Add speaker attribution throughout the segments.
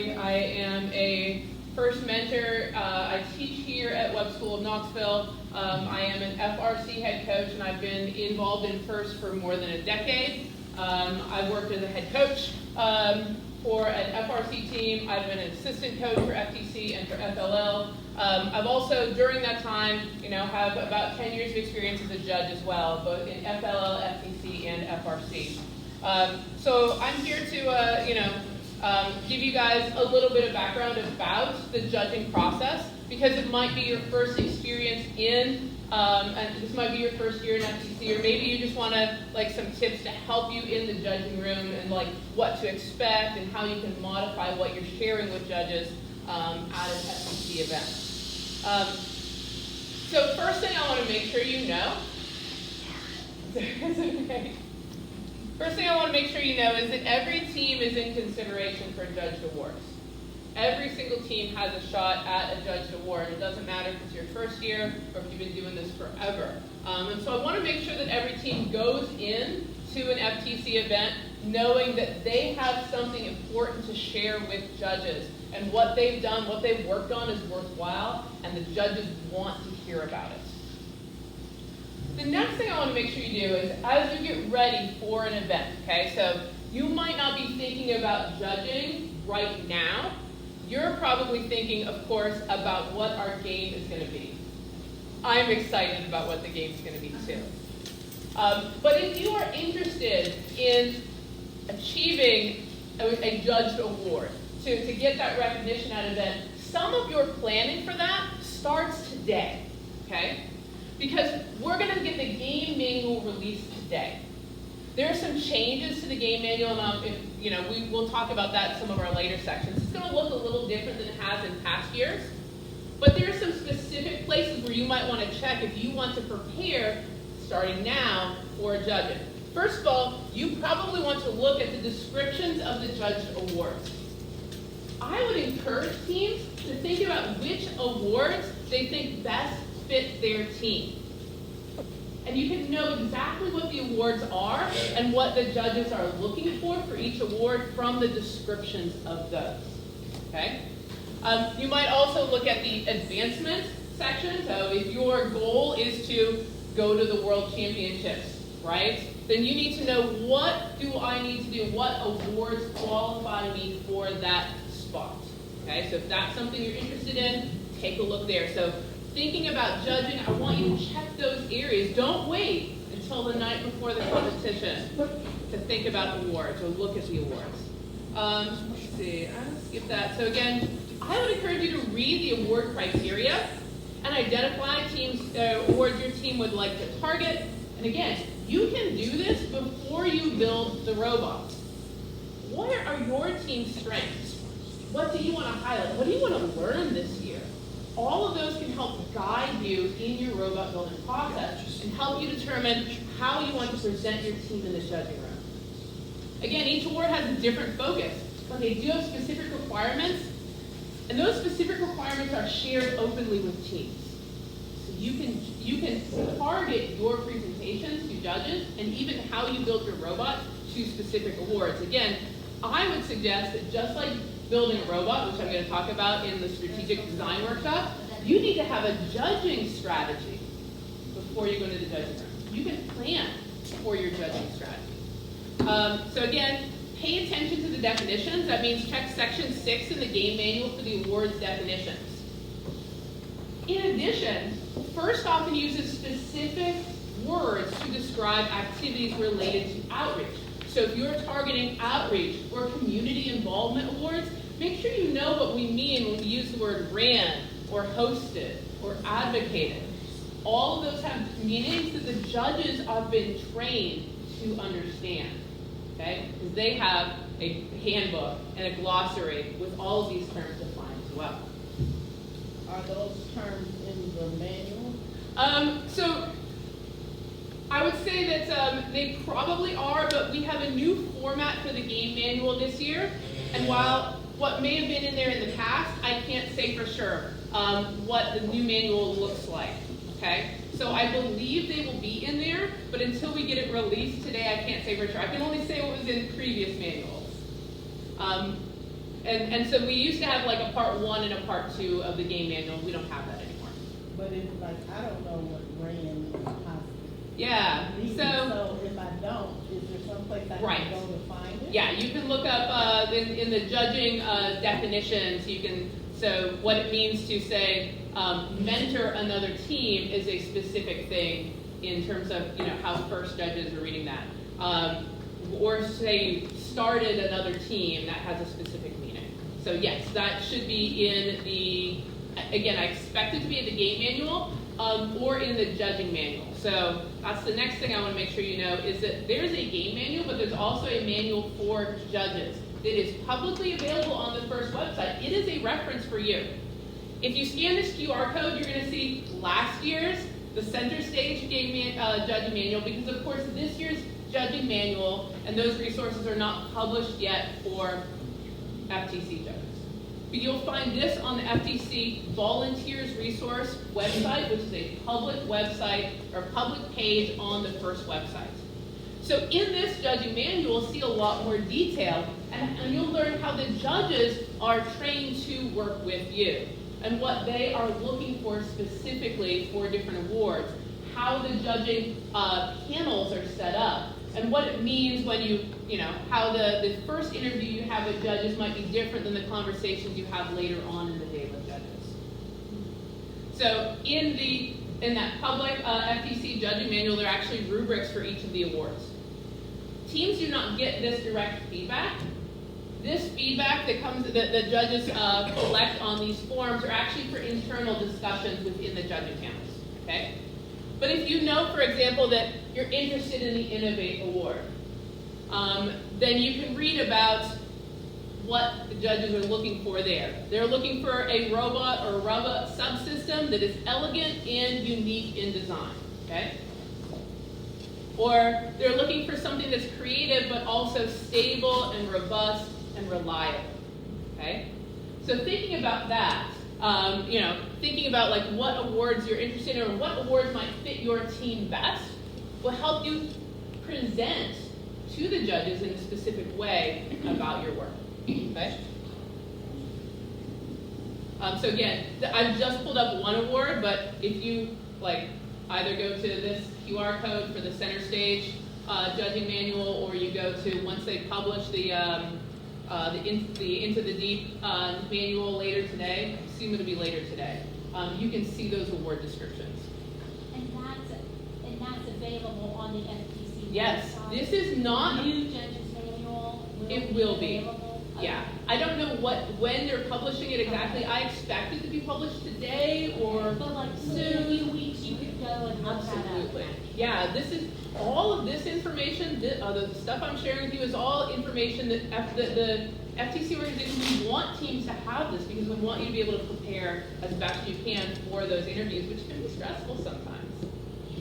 Speaker 1: everybody. I am a first mentor. I teach here at Webb School of Knoxville. I am an FRC head coach, and I've been involved in FIRST for more than a decade. I've worked as a head coach for an FRC team. I've been an assistant coach for FTC and for FLL. I've also, during that time, have about 10 years of experience as a judge as well, both in FLL, FTC, and FRC. So I'm here to, give you guys a little bit of background about the judging process, because it might be your first experience in, and this might be your first year in FTC, or maybe you just want to, some tips to help you in the judging room and, what to expect and how you can modify what you're sharing with judges at an FTC event. So first thing I want to make sure you know, First thing I want to make sure you know is that every team is in consideration for judged awards. Every single team has a shot at a judged award. It doesn't matter if it's your first year or if you've been doing this forever. And so I want to make sure that every team goes in to an FTC event knowing that they have something important to share with judges, and what they've done, what they've worked on is worthwhile, and the judges want to hear about it. The next thing I want to make sure you do is, as you get ready for an event, okay, so you might not be thinking about judging right now. You're probably thinking, of course, about what our game is going to be. I'm excited about what the game is going to be, too. But if you are interested in achieving a judged award, to get that recognition at an event, some of your planning for that starts today, okay? Because we're going to get the game manual released today. There are some changes to the game manual, and we'll talk about that in some of our later sections. It's going to look a little different than it has in past years, but there are some specific places where you might want to check if you want to prepare, starting now, for judging. First of all, you probably want to look at the descriptions of the judged awards. I would encourage teams to think about which awards they think best fit their team. And you can know exactly what the awards are and what the judges are looking for each award from the descriptions of those. Okay? You might also look at the advancement section. So if your goal is to go to the World Championships, right? Then you need to know, what do I need to do? What awards qualify me for that spot? Okay, so if that's something you're interested in, take a look there. So thinking about judging, I want you to check those areas. Don't wait until the night before the competition to think about awards or look at the awards. Let's see, I'll skip that. So again, I would encourage you to read the award criteria and identify awards your team would like to target. And again, you can do this before you build the robots. What are your team's strengths? What do you want to highlight? What do you want to learn this year? All of those can help guide you in your robot building process and help you determine how you want to present your team in the judging room. Again, each award has a different focus, but they do have specific requirements, and those specific requirements are shared openly with teams. So you can target your presentations to judges and even how you build your robot to specific awards. Again, I would suggest that just like building a robot, which I'm going to talk about in the strategic design workshop, you need to have a judging strategy before you go into the judging room. You can plan for your judging strategy. So again, pay attention to the definitions. That means check section 6 in the game manual for the awards definitions. In addition, FIRST often uses specific words to describe activities related to outreach. So if you're targeting outreach or community involvement awards, make sure you know what we mean when we use the word ran or hosted or advocated. All of those have meanings that the judges have been trained to understand, okay? Because they have a handbook and a glossary with all of these terms defined as well.
Speaker 2: Are those terms in the manual?
Speaker 1: So I would say that they probably are, but we have a new format for the game manual this year. And while what may have been in there in the past, I can't say for sure what the new manual looks like, okay? So I believe they will be in there, but until we get it released today, I can't say for sure. I can only say what was in previous manuals. And so we used to have like a part 1 and a part 2 of the game manual. We don't have that anymore.
Speaker 2: But if, like, I don't know what ran
Speaker 1: Yeah,
Speaker 2: so if I don't, is there some place I can go to find it?
Speaker 1: Yeah, you can look up in the judging definitions, you can, so what it means to say mentor another team is a specific thing in terms of, you know, how first judges are reading that. Or say you started another team, that has a specific meaning. So yes, that should be in the, again, I expect it to be in the game manual or in the judging manual. So that's the next thing I want to make sure you know is that there's a game manual, but there's also a manual for judges. It is publicly available on the first website. It is a reference for you. If you scan this QR code, you're going to see last year's, the center stage judging manual, because of course this year's judging manual and those resources are not published yet for FTC judges. But you'll find this on the FTC Volunteers Resource website, which is a public website or public page on the first website. So in this judging manual, you'll see a lot more detail, and you'll learn how the judges are trained to work with you and what they are looking for specifically for different awards, how the judging panels are set up, and what it means when you know, how the first interview you have with judges might be different than the conversations you have later on in the day with judges. So in that public FTC judging manual, there are actually rubrics for each of the awards. Teams do not get this direct feedback. This feedback that comes, that the judges collect on these forms are actually for internal discussions within the judging panels, okay? But if you know, for example, that you're interested in the Innovate Award, then you can read about what the judges are looking for there. They're looking for a robot or robot subsystem that is elegant and unique in design, okay? Or they're looking for something that's creative but also stable and robust and reliable, okay? So thinking about that, you know, thinking about like what awards you're interested in or what awards might fit your team best will help you present to the judges in a specific way about your work, okay? So again, I've just pulled up one award, but if you like either go to this QR code for the center stage judging manual, or you go to, once they publish the Into the Deep manual later today, I assume it'll be later today, you can see those award descriptions.
Speaker 3: And that's available on the FTC
Speaker 1: Yes,
Speaker 3: website?
Speaker 1: this is not...
Speaker 3: New judges manual
Speaker 1: It will be.
Speaker 3: Available?
Speaker 1: Yeah, I don't know when they're publishing it exactly. I expect it to be published today or
Speaker 3: But like
Speaker 1: soon.
Speaker 3: in a few weeks you could go and look that up.
Speaker 1: Absolutely. Yeah, this is all of this information. The stuff I'm sharing with you is all information that the FTC organizations want teams to have this because we want you to be able to prepare as best you can for those interviews, which can be stressful sometimes.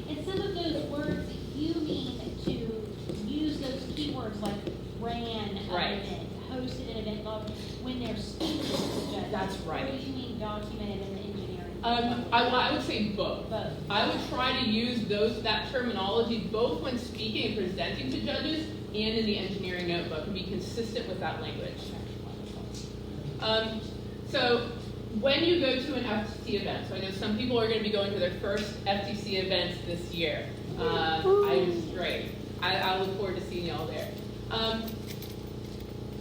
Speaker 3: And some of those words that you mean to use those keywords like ran
Speaker 1: Right.
Speaker 3: an event, hosted an event, when they're speaking to the judge.
Speaker 1: That's right.
Speaker 3: What do you mean documented in the engineering?
Speaker 1: I would say both.
Speaker 3: Both.
Speaker 1: I would try to use that terminology both when speaking and presenting to judges and in the engineering notebook and be consistent with that language. So when you go to an FTC event, so I know some people are going to be going to their first FTC events this year. Great. I look forward to seeing you all there.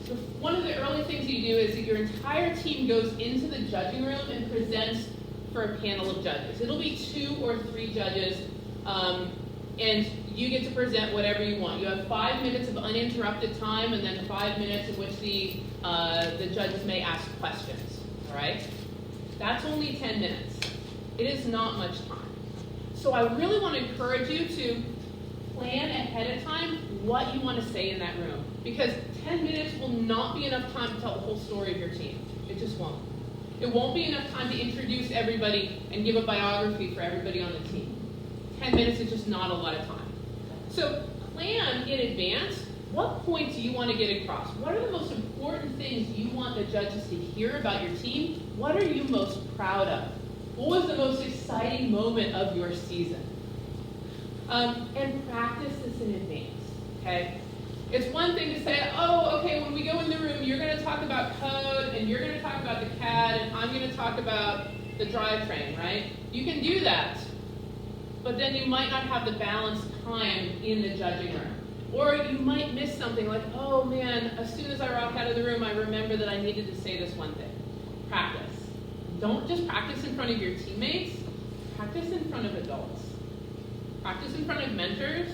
Speaker 1: So one of the early things you do is that your entire team goes into the judging room and presents for a panel of judges. It'll be 2 or 3 judges, and you get to present whatever you want. You have 5 minutes of uninterrupted time, and then 5 minutes in which the judges may ask questions. All right? That's only 10 minutes. It is not much time. So I really want to encourage you to plan ahead of time what you want to say in that room, because 10 minutes will not be enough time to tell the whole story of your team. It just won't. It won't be enough time to introduce everybody and give a biography for everybody on the team. 10 minutes is just not a lot of time. So plan in advance. What points do you want to get across? What are the most important things you want the judges to hear about your team? What are you most proud of? What was the most exciting moment of your season? And practice this in advance, okay? It's one thing to say, oh, okay, when we go in the room, you're going to talk about code, and you're going to talk about the CAD, and I'm going to talk about the drivetrain, right? You can do that, but then you might not have the balanced time in the judging room. Or you might miss something like, oh man, as soon as I walk out of the room, I remember that I needed to say this one thing. Practice. Don't just practice in front of your teammates, practice in front of adults. Practice in front of mentors.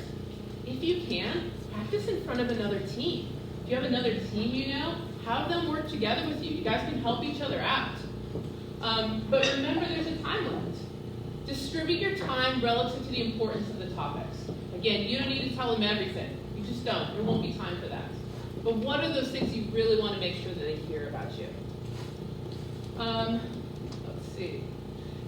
Speaker 1: If you can, practice in front of another team. If you have another team you know, have them work together with you. You guys can help each other out. But remember, there's a time limit. Distribute your time relative to the importance of the topics. Again, you don't need to tell them everything. You just don't. There won't be time for that. But what are those things you really want to make sure that they hear about you? Let's see.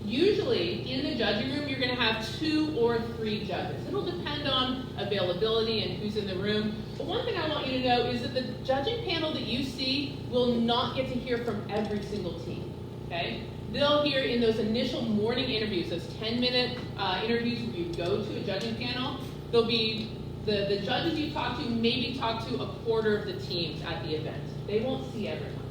Speaker 1: Usually, in the judging room, you're going to have 2 or 3 judges. It'll depend on availability and who's in the room. But one thing I want you to know is that the judging panel that you see will not get to hear from every single team. Okay? They'll hear in those initial morning interviews, those 10-minute interviews where you go to a judging panel, there'll be the judges you talk to maybe talk to a quarter of the teams at the event. They won't see everyone.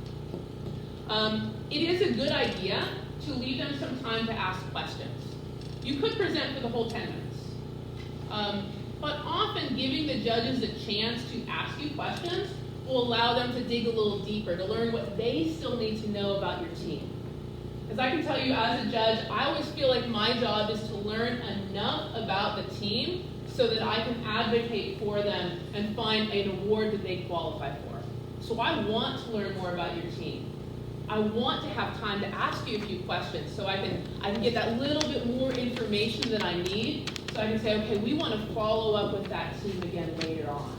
Speaker 1: It is a good idea to leave them some time to ask questions. You could present for the whole 10 minutes. But often giving the judges a chance to ask you questions will allow them to dig a little deeper, to learn what they still need to know about your team. As I can tell you as a judge, I always feel like my job is to learn enough about the team so that I can advocate for them and find an award that they qualify for. So I want to learn more about your team. I want to have time to ask you a few questions so I can get that little bit more information that I need so I can say, okay, we want to follow up with that team again later on.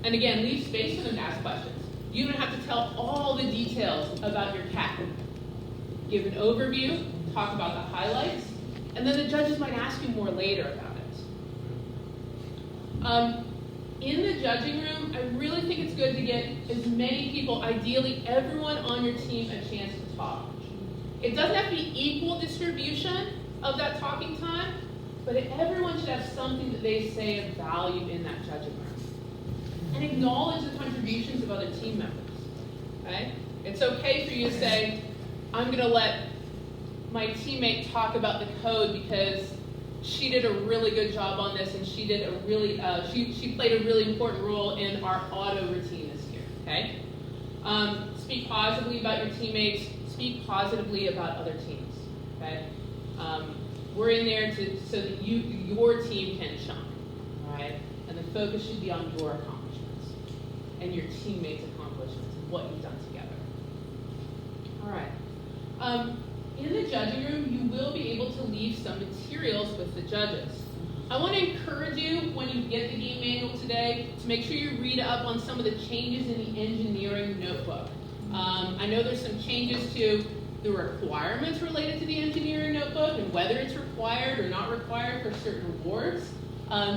Speaker 1: And again, leave space for them to ask questions. You don't have to tell all the details about your CAD. Give an overview, talk about the highlights, and then the judges might ask you more later about it. In the judging room, I really think it's good to get as many people, ideally everyone on your team, a chance to talk. It doesn't have to be equal distribution of that talking time, but everyone should have something that they say of value in that judging room. And acknowledge the contributions of other team members. Okay? It's okay for you to say, I'm going to let my teammate talk about the code because she did a really good job on this, and she did a really she played a really important role in our auto routine this year. Okay? Speak positively about your teammates. Speak positively about other teams. Okay? We're in there so that your team can shine. All right? And the focus should be on your accomplishments and your teammates' accomplishments and what you've done together. All right. In the judging room, you will be able to leave some materials with the judges. I want to encourage you, when you get the game manual today, to make sure you read up on some of the changes in the engineering notebook. I know there's some changes to the requirements related to the engineering notebook and whether it's required or not required for certain awards.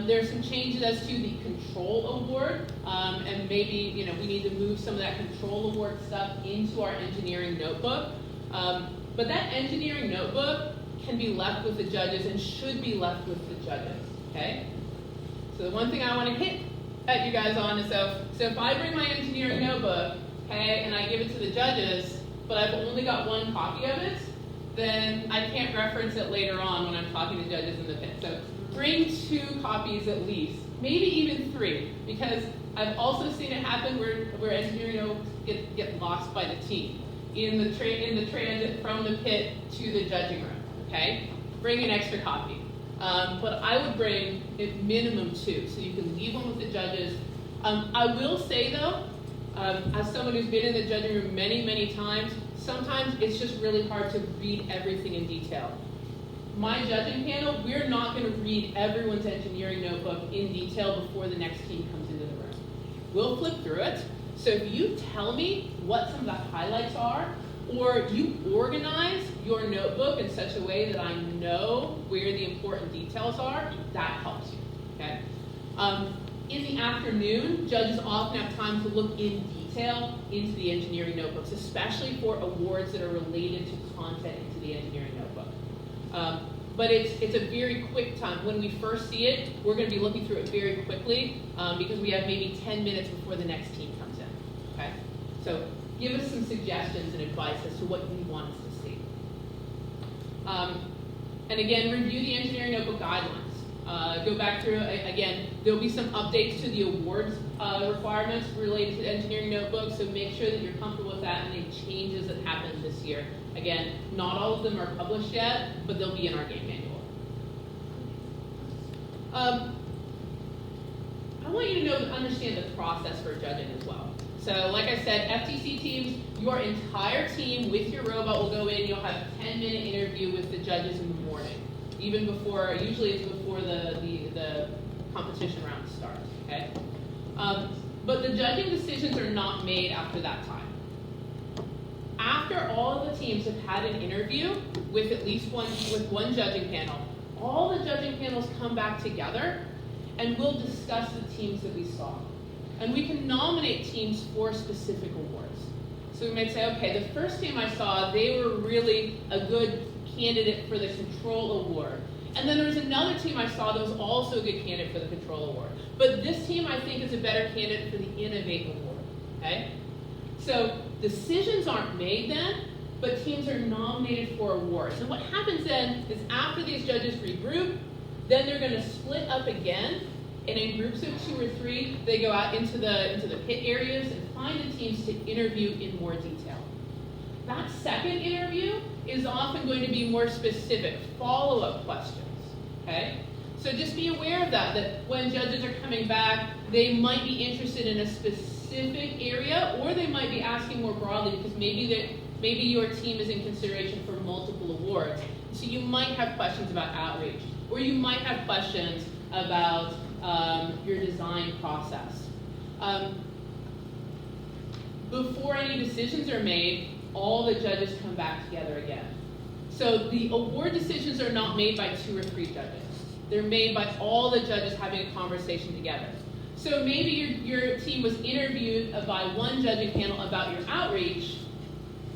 Speaker 1: There's some changes as to the control award, and maybe we need to move some of that control award stuff into our engineering notebook. But that engineering notebook can be left with the judges and should be left with the judges. Okay? So the one thing I want to hit at you guys on is so if I bring my engineering notebook, okay, and I give it to the judges, but I've only got one copy of it, then I can't reference it later on when I'm talking to judges in the pit. So bring 2 copies at least, maybe even 3, because I've also seen it happen where engineering notes get lost by the team in the transit from the pit to the judging room. Okay, bring an extra copy, but I would bring at minimum 2, so you can leave one with the judges. I will say though, as someone who's been in the judging room many times, sometimes it's just really hard to read everything in detail. My judging panel, we're not going to read everyone's engineering notebook in detail before the next team comes into the room. We'll flip through it. So if you tell me what some of the highlights are, or you organize your notebook in such a way that I know where the important details are, that helps you. Okay? In the afternoon, judges often have time to look in detail into the engineering notebooks, especially for awards that are related to content into the engineering notebook. but it's a very quick time. When we first see it, we're going to be looking through it very quickly because we have maybe 10 minutes before the next team comes in, okay? So give us some suggestions and advice as to what you want us to see. And again, review the engineering notebook guidelines. Go back through, again, there'll be some updates to the awards requirements related to the engineering notebook, so make sure that you're comfortable with that and any changes that happened this year. Again, not all of them are published yet, but they'll be in our game manual. I want you to understand the process for judging as well. So like I said, FTC teams, your entire team with your robot will go in, you'll have a 10-minute interview with the judges in the morning. Even before, usually it's before the competition round starts, okay? But the judging decisions are not made after that time. After all of the teams have had an interview with at least one judging panel, all the judging panels come back together and we'll discuss the teams that we saw. And we can nominate teams for specific awards. So we might say, okay, the first team I saw, they were really a good candidate for the Control Award. And then there was another team I saw that was also a good candidate for the Control Award. But this team I think is a better candidate for the Innovate Award, okay? So decisions aren't made then, but teams are nominated for awards. And what happens then is after these judges regroup, then they're going to split up again, and in groups of 2 or 3, they go out into the pit areas and find the teams to interview in more detail. That second interview is often going to be more specific, follow-up questions, okay? So just be aware of that when judges are coming back, they might be interested in a specific area, or they might be asking more broadly because maybe your team is in consideration for multiple awards. So you might have questions about outreach, or you might have questions about your design process. Before any decisions are made, all the judges come back together again. So the award decisions are not made by 2 or 3 judges. They're made by all the judges having a conversation together. So maybe your team was interviewed by one judging panel about your outreach,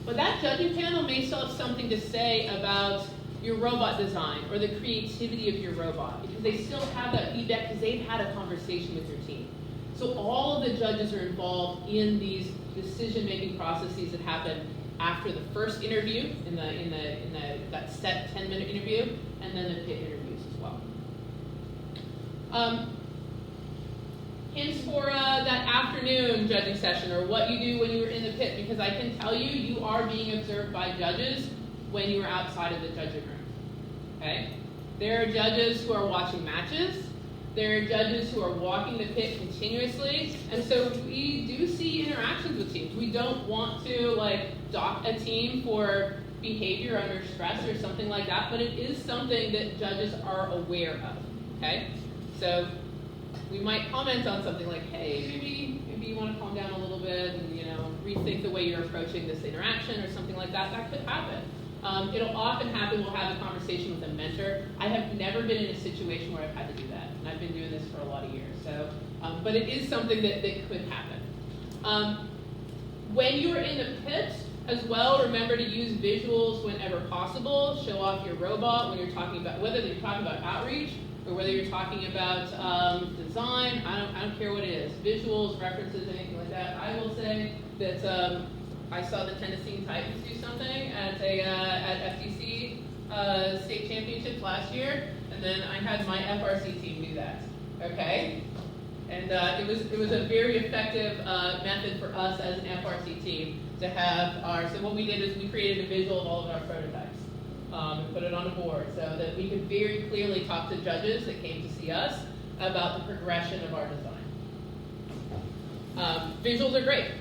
Speaker 1: but that judging panel may still have something to say about your robot design or the creativity of your robot, because they still have that feedback because they've had a conversation with your team. So all of the judges are involved in these decision-making processes that happen after the first interview, in that set 10-minute interview, and then the pit interviews as well. Hints for that afternoon judging session, or what you do when you were in the pit, because I can tell you, you are being observed by judges when you are outside of the judging room, okay? There are judges who are watching matches. There are judges who are walking the pit continuously, and so we do see interactions with teams. We don't want to dock a team for behavior under stress or something like that, but it is something that judges are aware of, okay? So we might comment on something like, hey, maybe you want to calm down a little bit and rethink the way you're approaching this interaction or something like that. That could happen. It'll often happen. We'll have a conversation with a mentor. I have never been in a situation where I've had to do that, and I've been doing this for a lot of years. So, but it is something that could happen. When you're in the pit as well, remember to use visuals whenever possible. Show off your robot when you're talking about, whether you're talking about outreach or whether you're talking about design. I don't care what it is. Visuals, references, anything like that. I will say that I saw the Tennessee Titans do something at FTC state championships last year, and then I had my FRC team do that. Okay, and it was a very effective method for us as an FRC team to have our. So what we did is we created a visual of all of our prototypes and put it on a board so that we could very clearly talk to judges that came to see us about the progression of our design. Visuals are great.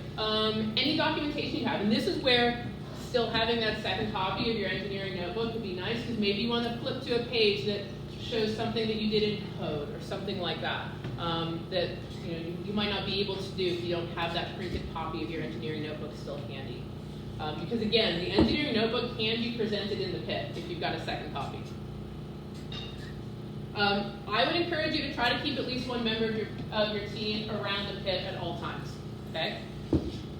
Speaker 1: Any documentation you have, and this is where still having that second copy of your engineering notebook would be nice, because maybe you want to flip to a page that shows something that you did in code or something like that, that you might not be able to do if you don't have that printed copy of your engineering notebook still handy. Because again, the engineering notebook can be presented in the pit if you've got a second copy. I would encourage you to try to keep at least one member of your team around the pit at all times. Okay?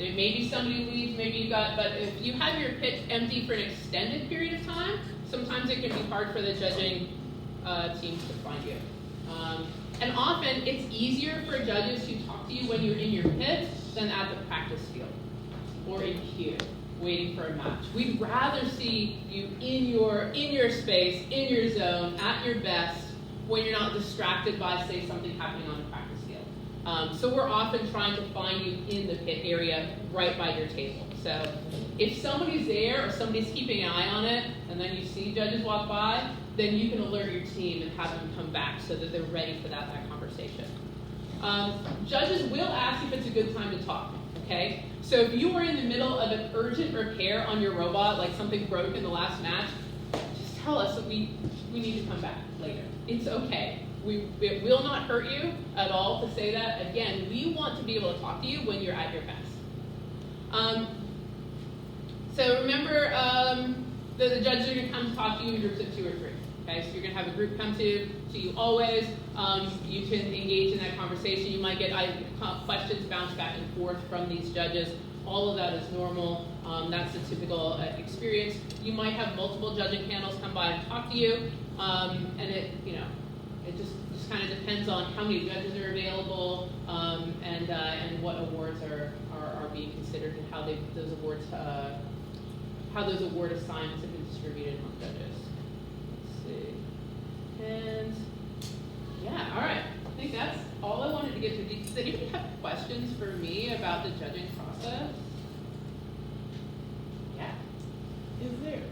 Speaker 1: There may be somebody who leaves, maybe you got, but if you have your pitch empty for an extended period of time, sometimes it can be hard for the judging teams to find you. And often it's easier for judges to talk to you when you're in your pit than at the practice field or in queue, waiting for a match. We'd rather see you in your space, in your zone, at your best, when you're not distracted by, say, something happening on the practice field. So we're often trying to find you in the pit area right by your table. So if somebody's there or somebody's keeping an eye on it, and then you see judges walk by, then you can alert your team and have them come back so that they're ready for that conversation. Judges will ask if it's a good time to talk, okay? So if you are in the middle of an urgent repair on your robot, like something broke in the last match, just tell us that we need to come back later. It's okay. It will not hurt you at all to say that. Again, we want to be able to talk to you when you're at your best. So remember, the judges are going to come talk to you in groups of 2 or 3. Okay, so you're going to have a group come to you always. You can engage in that conversation. You might get questions bounced back and forth from these judges. All of that is normal. That's the typical experience. You might have multiple judging panels come by and talk to you, and it just kind of depends on how many judges are available and what awards are being considered and how those award assignments have been distributed among judges. And yeah, all right. I think that's all I wanted to get to. Does anybody have questions for me about the judging process? Yeah.
Speaker 2: Is there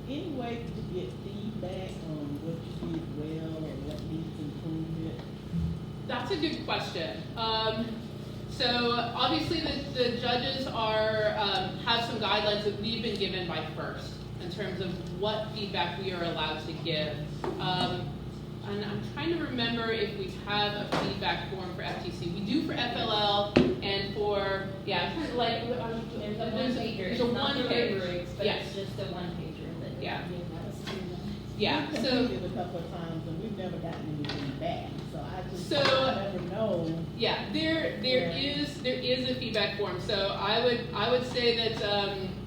Speaker 2: any way to get feedback on what you did well or what needs improvement?
Speaker 1: That's a good question. So obviously the judges have some guidelines that we've been given by FIRST in terms of what feedback we are allowed to give. And I'm trying to remember if we have a feedback form for FTC. We do for FLL and for, yeah, kind of like, there's a one-page.
Speaker 4: But
Speaker 1: yes.
Speaker 4: It's just a one-pager that
Speaker 1: yeah.
Speaker 4: you give us to them.
Speaker 1: Yeah,
Speaker 2: We've completed a couple of times and we've never gotten anything back. So I never know.
Speaker 1: Yeah, there is a feedback form. So I would say that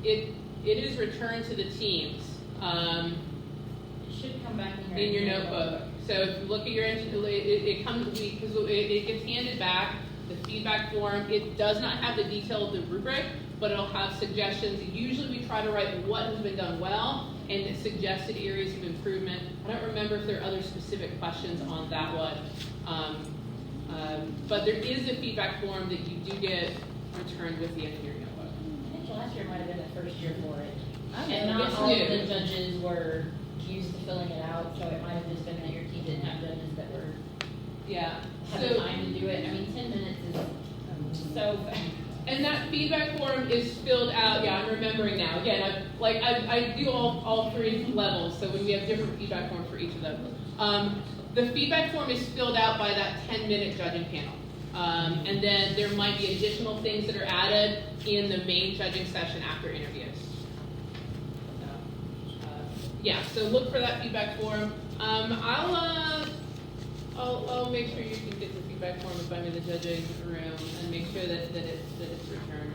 Speaker 1: it is returned to the teams.
Speaker 4: It should come back in
Speaker 1: your notebook. So if you look at your it comes because it gets handed back. The feedback form, it does not have the detail of the rubric, but it'll have suggestions. Usually we try to write what has been done well and suggested areas of improvement. I don't remember if there are other specific questions on that one. But there is a feedback form that you do get returned with the end of your notebook.
Speaker 4: I think last year might have been the first year for it.
Speaker 2: And
Speaker 4: And not all of the judges were used to filling it out, so it might have just been that your team didn't have judges that were had the time to do it. I mean, 10 minutes is so fast.
Speaker 1: And that feedback form is filled out. Yeah, I'm remembering now. Again, I do all 3 levels, so when we have different feedback forms for each of them. The feedback form is filled out by that 10-minute judging panel. And then there might be additional things that are added in the main judging session after interviews. Yeah, so look for that feedback form. I'll make sure you can get the feedback form if I'm in the judging room and make sure that it's returned.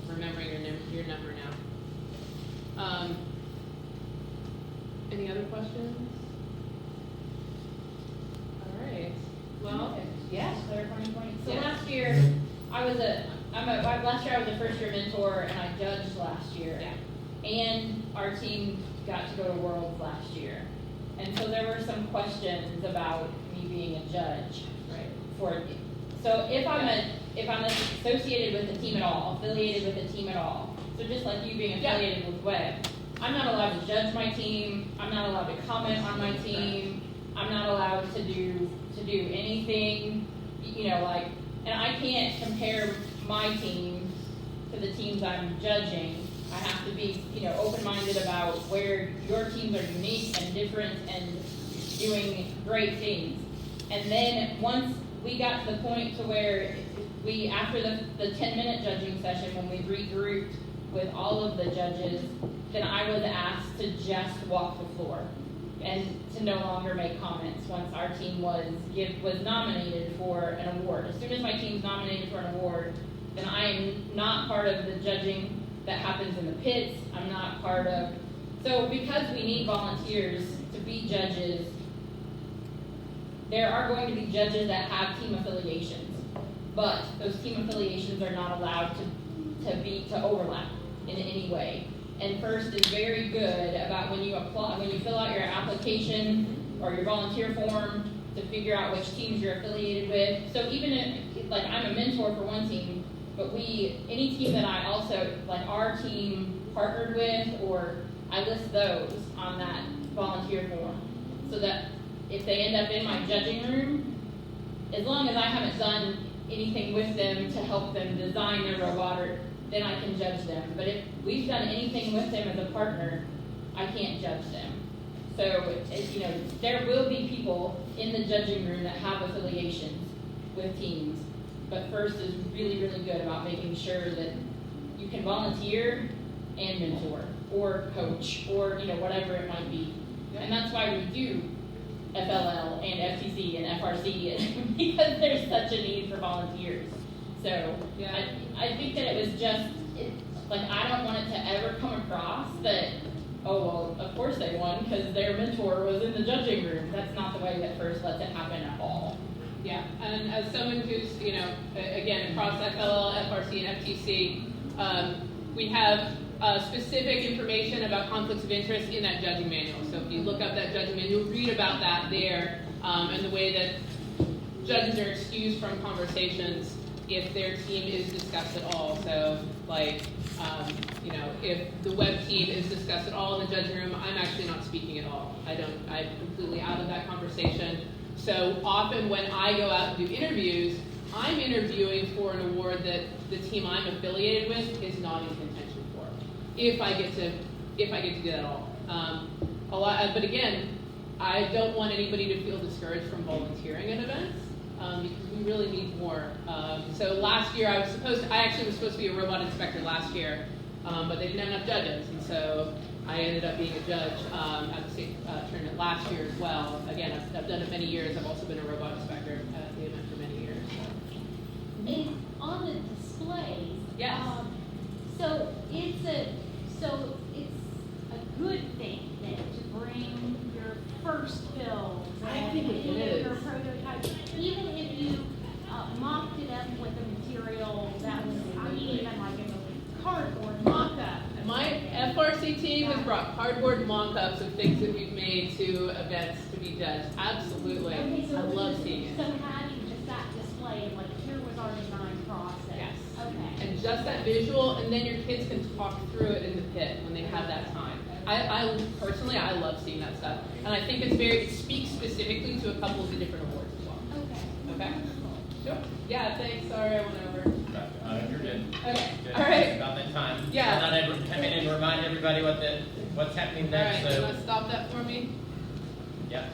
Speaker 1: I'm remembering your number now. Any other questions? All right. Well, yeah.
Speaker 4: Clarifying point. So
Speaker 1: Yeah.
Speaker 4: last year, last year I was a first year mentor and I judged last year.
Speaker 1: Yeah.
Speaker 4: And our team got to go to Worlds last year. And so there were some questions about me being a judge.
Speaker 1: Right.
Speaker 4: So if I'm associated with the team at all, affiliated with the team at all, so just like you being affiliated with Webb, I'm not allowed to judge my team, I'm not allowed to comment on my team, I'm not allowed to do anything, and I can't compare my team to the teams I'm judging. I have to be, open-minded about where your teams are unique and different and doing great things. And then once we got to the point to where after the 10-minute judging session, when we regrouped with all of the judges, then I was asked to just walk the floor and to no longer make comments once our team was nominated for an award. As soon as my team's nominated for an award, then I am not part of the judging that happens in the pits. I'm not part of, so because we need volunteers to be judges, there are going to be judges that have team affiliations, but those team affiliations are not allowed to overlap in any way. And FIRST is very good about when you fill out your application or your volunteer form to figure out which teams you're affiliated with. So even if, like, I'm a mentor for one team, but any team that I also, like our team partnered with, or I list those on that volunteer form, so that if they end up in my judging room, as long as I haven't done anything with them to help them design their robot, then I can judge them. But if we've done anything with them as a partner, I can't judge them. So, there will be people in the judging room that have affiliations with teams, but FIRST is really, really good about making sure that you can volunteer and mentor or coach or whatever it might be. And that's why we do FLL and FTC and FRC because there's such a need for volunteers. So yeah. I think that it was just, I don't want it to ever come across that, oh, well, of course they won because their mentor was in the judging room. That's not the way that FIRST lets it happen at all.
Speaker 1: Yeah, and as someone who's, again, across FLL, FRC, and FTC, we have specific information about conflicts of interest in that judging manual. So if you look up that judging manual, you'll read about that there, and the way that judges are excused from conversations if their team is discussed at all. So, if the Webb team is discussed at all in the judging room, I'm actually not speaking at all. I'm completely out of that conversation. So often when I go out and do interviews, I'm interviewing for an award that the team I'm affiliated with is not in contention for. If I get to do that at all. But again, I don't want anybody to feel discouraged from volunteering at events. Because we really need more. So last year I actually was supposed to be a robot inspector last year, but they didn't have enough judges, and so I ended up being a judge at the state tournament last year as well. Again, I've done it many years. I've also been a robot inspector at the event for many years.
Speaker 3: And on the displays,
Speaker 1: yes.
Speaker 3: So it's a good thing then to bring your first build.
Speaker 2: I think it is.
Speaker 3: Your prototype, even if you mocked it up with a material that was even like a cardboard mock-up.
Speaker 1: My FRC team has brought cardboard mock-ups of things that we've made to events to be judged. Absolutely.
Speaker 3: Okay, so
Speaker 1: I love seeing it.
Speaker 3: So having just that display of here was our design process.
Speaker 1: Yes.
Speaker 3: Okay.
Speaker 1: And just that visual, and then your kids can talk through it in the pit when they have that time. I personally love seeing that stuff. And I think it speaks specifically to a couple of the different awards as well.
Speaker 3: Okay.
Speaker 1: Okay? Sure. Yeah, thanks. Sorry, I went over.
Speaker 5: You're good.
Speaker 1: Okay.
Speaker 5: Good.
Speaker 1: All right.
Speaker 5: About that time.
Speaker 1: Yeah.
Speaker 5: I thought I'd come in and remind everybody what's happening
Speaker 1: All
Speaker 5: next.
Speaker 1: right.
Speaker 5: So,
Speaker 1: You want to stop that for me?
Speaker 5: yeah.